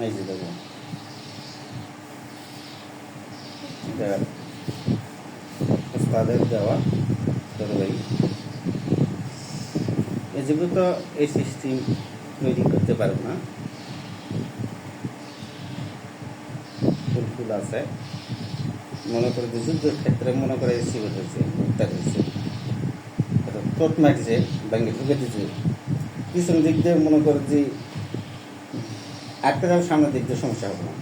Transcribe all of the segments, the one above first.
এই যে দেখো এটা ওস্তাদের দেওয়া তরবারি। যেগুলো তো এই সিস্টেম তৈরি করতে পারবো না, ফুল আছে মনে করে যে যুদ্ধের ক্ষেত্রে মনে করে সিভিল হয়েছে, উত্তার হয়েছে, টোট মারছে, ব্যাঙ্গে ঢুকে দিচ্ছে, পিছন দিক দিয়ে মনে করে যে আটকে যাবে, সামনের দিক দিয়ে সমস্যা হবে না,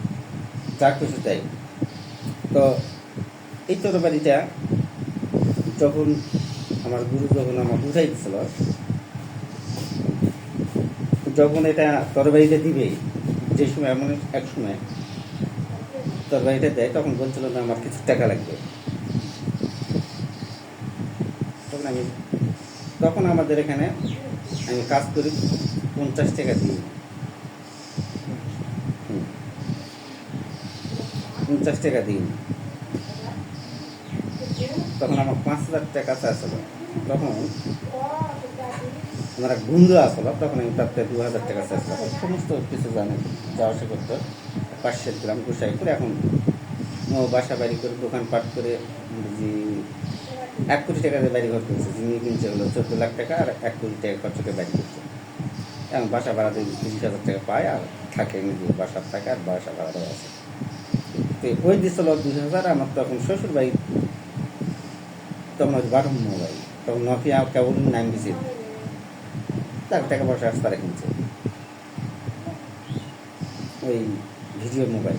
যা কিছু তাই। তো এই তরবারিটা যখন আমার গুরু যখন আমার বুঝাই দিছিল, যখন এটা তরবারিটা দিবে, যে সময় এমন এক সময় তরবারিটা দেয়, তখন বলছিল না আমার কিছু টাকা লাগবে। তখন আমাদের এখানে আমি কাজ করি 50 টাকা দিই, 50 টাকা দিই। তখন আমার 5,000 টাকা চাইছিল। তখন আমার এক বন্ধু আসলো, তখন আমি তার 2,000 টাকা চাইছিলাম। সমস্ত কিছু জানে, যাওয়া আসা করতো, পাশের গ্রাম গোসাইপুর। এখন বাসা বাড়ি করে, দোকানপাট করে, যে 1 কোটি টাকা দিয়ে বাড়ি ঘর করেছে। জমি কিনছে হলো 14 লাখ টাকা, আর 1 কোটি টাকা খরচ করে বাড়ি করছে। এখন বাসা ভাড়াতে 30,000 টাকা পায়, আর থাকে নিজে বাসার থাকে, আর বাসা ভাড়াতে আছে। তো ওই দিছিল 2,000। আমার তখন শ্বশুর বাড়ি তখন ওই বাটন মোবাইল, তখন নকিয়া কেবল নাম দিছে, তার টাকা পয়সা আসতে তারা কিনছে ওই ভিডিও মোবাইল।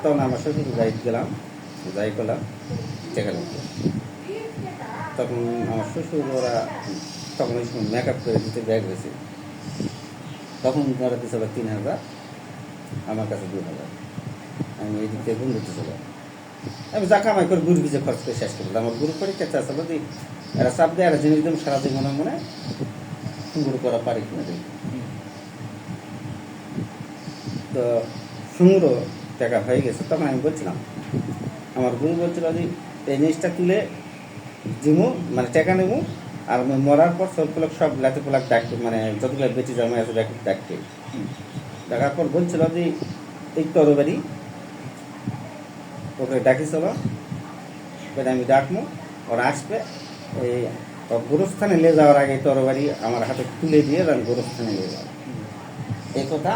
তখন আমার শ্বশুর বাড়িতে গেলাম, যাই করলাম টাকা লাগবে। তখন আমার শ্বশুর ওরা তখন ওই সময় মেকআপ করে দিতে ব্যাগ হয়েছে, তখন ওরা দিয়েছিল 3,000, আমার কাছে 2,000। আমি এই দিক থেকে গুণ দিতেছিল। আমি যা কামাই করে গুরু ভিজে খরচ করে শেষ করলাম। আমার গুরু পরীক্ষা চাচ্ছিল যে এরা চাপ দেয়, এরা জিনিস দিলাম সারা জীবনে মনে গুরু করা পারি কিনা দেখি। তো সুন্দর টাকা হয়ে গেছে। তখন আমি বলছিলাম, আমার গুরু বলছিল যে এই জিনিসটা তুলে দিমু, মানে টাকা নেবো, আর আমি মরার পর সবগুলো সব লাতে পোলাক ডাকতে, মানে যতগুলো বেঁচে জমা আছে ডাকতে। ডাকার পর বলছিল যে এই তরবারি ওকে ডাকিছিল, আমি ডাকবো, ওরা আসবে, এই গোরস্থানে নিয়ে যাওয়ার আগে তরবারি আমার হাতে তুলে দিয়ে আমি গোরস্থানে নিয়ে যাবো। এই কথা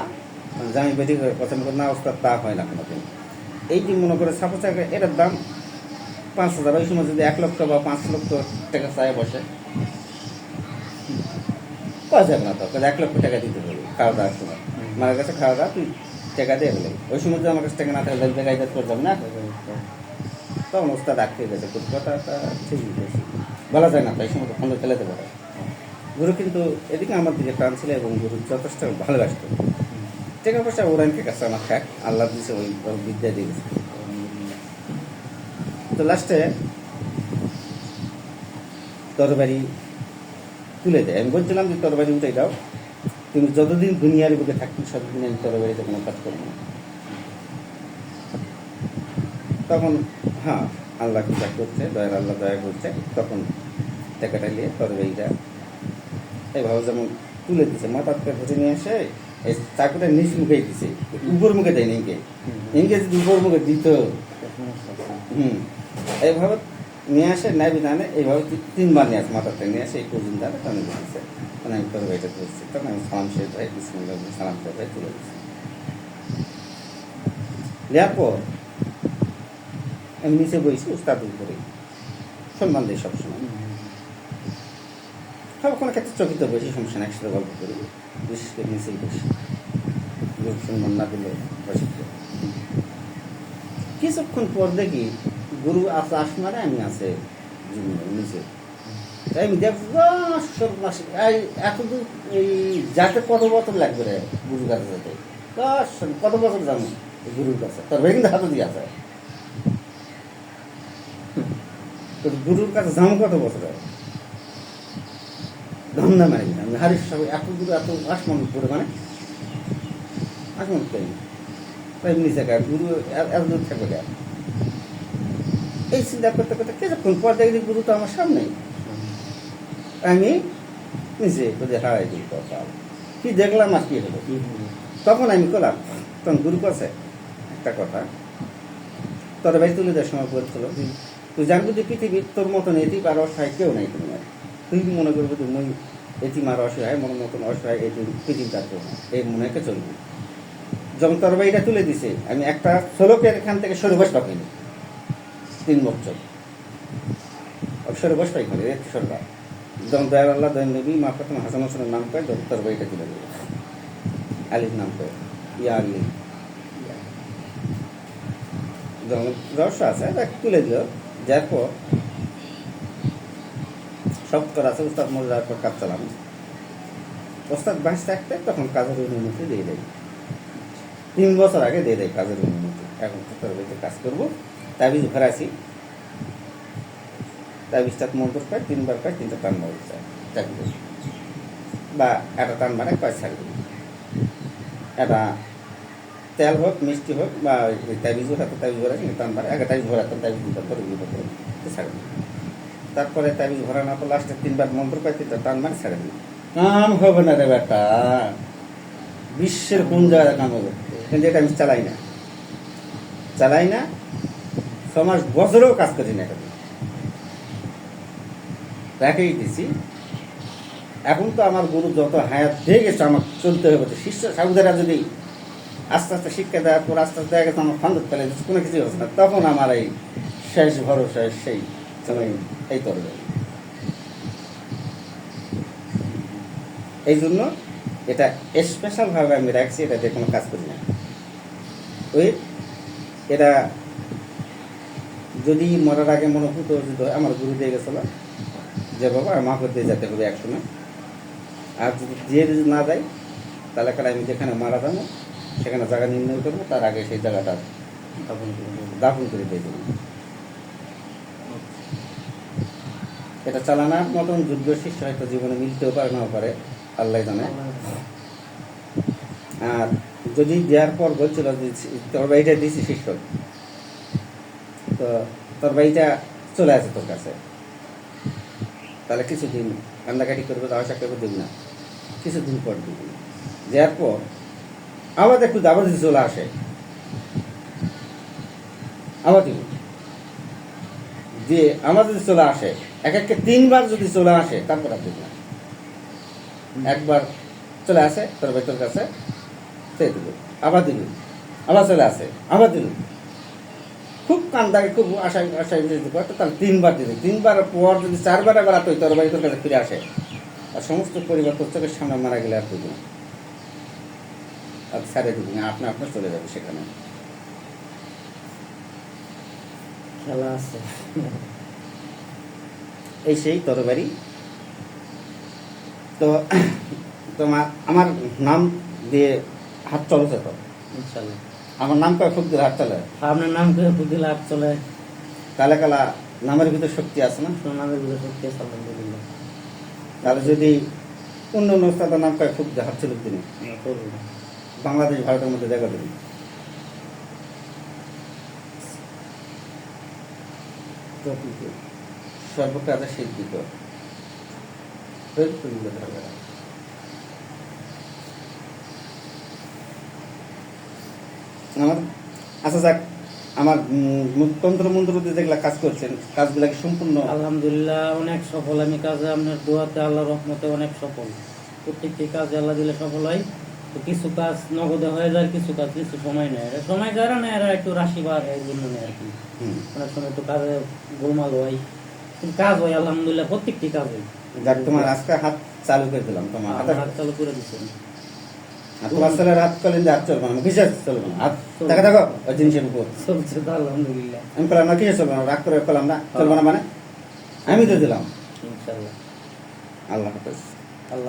জামি বেটি পছন্দ করে না, ওস্তাদ তা হয় না কোনোদিন। এই যে মনে করে সাপোজ এটার দাম 5,000, ওই সময় যদি 1 লক্ষ বা 5 লক্ষ টাকা চায় বসে, পাওয়া যাবে না। তো 1 লক্ষ টাকা দিতে হবে খাওয়া দাওয়ার সময়, মার কাছে খাওয়া দাওয়া তুই টাকা দিয়ে ফেলে। ওই সময় যদি আমার কাছে টাকা না থাকে জায়গায় করে যাবে না, তখন ওস্তাদ আটকে গেছে। কথাটা ঠিকই বেশি বলা যায় না, তাই সময় তো ফোন ফেলাতে পারে। গুরু কিন্তু এদিকে আমার দিকে টান ছিল, এবং গুরু যথেষ্ট ভালোবাসত। টাকা পয়সা ওরানকে কাছে আমার খাক, আল্লাহ দিয়েছে, ওই বিদ্যা দিয়েছে। তো লাস্টে তরবারি তুলে দেয়। আমি বলছিলাম যে তরবারি উঠে দাও, তুমি যতদিন দুনিয়ার বুকে থাকবে ততদিন আমি তরবারিতে কোনো কাজ করবো না। তখন হ্যাঁ, আল্লাহ কৃপা করছে, দয়ার আল্লাহ দয়া করছে। তখন টাকাটা নিয়ে তরবারিটা এইভাবে যেমন তুলে দিচ্ছে, মাথার ঘুরে নিয়ে এসে এই চাকুটা নিচ মুখে দিছে, উপর মুখে দেয়নি। ইনকে যদি উপর মুখে দিত, এইভাবে নিয়ে আসে নাই বিধানে, এইভাবে 3বার নিয়ে আসে, মাথার থেকে নিয়ে আসে এই পর্যন্ত টানে দিচ্ছে। তখন আমি তরবারিটা ধরছি, তখন আমি সালাম শেষ ভাই বিসমিল্লাহ সালাম শেষ ভাই তুলে দিচ্ছি। দেওয়ার পর আমি নিচে বইছি, উস্তাদ উপরে সম্মান দিই সবসময়। সব কোনো ক্ষেত্রে চকিত বসি, সমস্যা না, একসাথে গল্প করি, বিশেষ করে নিচেই বসি, সম্মান না দিলে বসে। কিছুক্ষণ পর দেখি গুরু আছে আসমানে, আমি আছে নিচে। তাই আমি দেখছি এতদূর এই যাতে কত বছর লাগবে রে গুরুর কাছে যেতে, কত বছর যাবো গুরুর কাছে, তোর ভাই কিন্তু হাতে দিয়ে আছে, তোর গুরুর কাছে যাবো কত বছর ধন্দা মারি না। আমি হারিস সবাই এত দূর, এত আসমান পড়ে, মানে আসমান তাই তাই নিচে গায়ে গুরু এত দূর থাকবে গায়ে। এই চিন্তা করতে করতে কিছুক্ষণ পর দেখি গুরু তো আমার সামনেই। আমি নিচে বলে হারাই দিই, কথা কি দেখলাম আর কি হলো, তখন আমি করলাম, তখন গুরু কাছে একটা কথা, তোর ভাই তুলে দেওয়ার সময় বলছিল, তুই জানবি যে পৃথিবীর তোর মতন এটিম আর অসহায় কেউ নাই তুমি, আর তুই মনে করবি যে মই এটিম আর অসহায়, মনের মতন অসহায় এটি পৃথিবীটার কেউ না, এই মনে রেখে চলবি। যখন তোর ভাইটা তুলে দিছে, আমি একটা শ্লোকের এখান থেকে সরে বস পাইনি 3 বছর সরে বস পাই করে সরকার। যখন দয়াল আল্লাহ দয়াল নবী মা ফাতেমা হাসান হোসেনের নাম পায়, তখন তোর ভাইটা তুলে দিল, আলীর নাম পায়, ইয়া আলী রহস্য আছে, তুলে দিল। যার পর সব করা আছে, উস্তাদ মরে যাওয়ার পর কাজ চালাম। ওস্তাদ বাঁচ থাকতে তখন কাজের অনুমতি দিয়ে দেয়, 3 বছর আগে দিয়ে দেয় কাজের অনুমতি। এখন তোর বাড়িতে কাজ করবো, তাবিজ ভরাইছি, তাবিজটা মন্তর পায়, 3 বার পায়, 3টা টান মারতে চায় চাকরি, বা একটা টান মারে কয় ছাড়বে, একটা তেল হোক মিষ্টি হোক বা তাবিজ হোক, এত তাবিজ ভরা কিন্তু টান মারে, আগে তাবিজ ভরাতাম, তাবিজ দিতাম পরে ছাড়বে। তারপরে তাবিজ ভরা না, লাস্টে 3 বার মন্ত্র পাই, 3টা টান মারে ছেড়ে দিই। কাম হবে না রে বেটা, বিশ্বের কোন জায়গায় কাম হবে, কিন্তু এটা আমি চালাই না 6 মাস বছরেও কাজ করি না, এখন রেখেই দিছি। এখন তো আমার গুরু যত হায়াত দিয়ে গেছে, আমার চলতে হবে। শিষ্য সাধুদেরা যদি আস্তে আস্তে শিক্ষা দেওয়ার পর আস্তে আস্তে দেখা গেছে আমার ফান্দত ফেলে দিচ্ছে, কোনো কিছুই হচ্ছে না, তখন আমার এই শেষ ভরসা সেই সময় এই তরে যাবে। এই জন্য এটা স্পেশালভাবে আমি রাখছি, এটা যে কোনো কাজ করি না। ওই এটা যদি মরার আগে মনে হতো, যদি আমার গুরু দিয়ে গেছিল যে বাবা আমাকে দিয়ে যেতে হবে একসময়, আর যদি না যায় তাহলে কারণ আমি যেখানে মারা যাবো সেখানে জায়গা নির্ণয় করবো, তার আগে সেই জায়গাটা দাফন করে দিয়ে দেবো। এটা চালানোর মতন যোগ্য শিষ্য হয়তো জীবনে মিলতেও পারে, নাও পারে, আল্লাহ জানে। আর যদি দেওয়ার পর বলছিল তোর বাড়িটা দিছি শিষ্য, তো তোর বাড়িটা চলে আসে তোর কাছে, তাহলে কিছুদিন কান্দাকাটি করবে, আশা করবে দেব না, কিছুদিন পর দিবি। দেওয়ার পর আবার একটু আবার যদি চলে আসে আবার দিব, দিয়ে আমার যদি চলে আসে এক 3 বার যদি চলে আসে, তারপর আর দিব না। একবার চলে আসে তোর ভাই তোর কাছে, সে দিল, আবার দিল, আবার চলে আসে, আবার দিল, খুব কান্দাকে খুব আশায় তাহলে 3 বার দিল। 3 বার পর যদি 4 বার আবার তোর ভাই তোর কাছে ফিরে আসে, আর সমস্ত পরিবার তোর চোখের সামনে মারা গেলে আর দিবি না, আর ছাড়ে দিবি না, আপনার চলে যাবে সেখানে। খেলা আছে এই সেই তরবারি। তো তোমার আমার নাম দিয়ে হাত চলছে তো, ইনশাআল্লাহ। আমার নাম কয় ফুক দিলে হাত চলে, আপনার নাম করে ফুদিলা হাত চলে, কালা কালা নামের ভিতরে শক্তি আছে না, সোনামের ভিতরে শক্তি আছে, আলহামদুলিল্লাহ। তাহলে যদি অন্য অন্য ওস্তাদের নাম কয় ফুক দিয়ে হাত চলুক দিনে, বাংলাদেশ ভারতের মধ্যে দেখা দেবেন। সর্বকাজে শিল্পিত আমার। আচ্ছা যাক, আমার তন্ত্র মন্ত্র দিয়ে যেগুলা কাজ করছেন, কাজগুলা কি সম্পূর্ণ? আলহামদুলিল্লাহ, অনেক সফল আমি কাজে, আপনার দোয়াতে আল্লাহ রহমতে অনেক সফল। প্রত্যেকটি কাজে আল্লাহ দিলে সফল হয়। তো কিছু কাজ নগদে হয়ে যায়, কিছু কাজ কিছু সময় নেয়, সময় যারা নেয় এরা একটু রাশিবার এই জন্য নেয় আর কি। অনেক সময় তো কাজে গোলমাল হয়, কিন্তু কাজ হয় আলহামদুলিল্লাহ, প্রত্যেকটি কাজ হয়। যাক, তোমার আজকে হাত চালু করে দিলাম, তোমার হাত চালু করে দিচ্ছেন। তোমার ছেলের হাত করলেন যে হাত চলবে না, কিসে চলবে না, হাত দেখা দেখো ওই জিনিসের উপর চলছে তো আলহামদুলিল্লাহ। আমি করলাম না, কিসে চলবে না, রাগ করে করলাম না, চলবে না মানে আমি তো দিলাম। ইনশাআল্লাহ। আল্লাহ হাফেজ।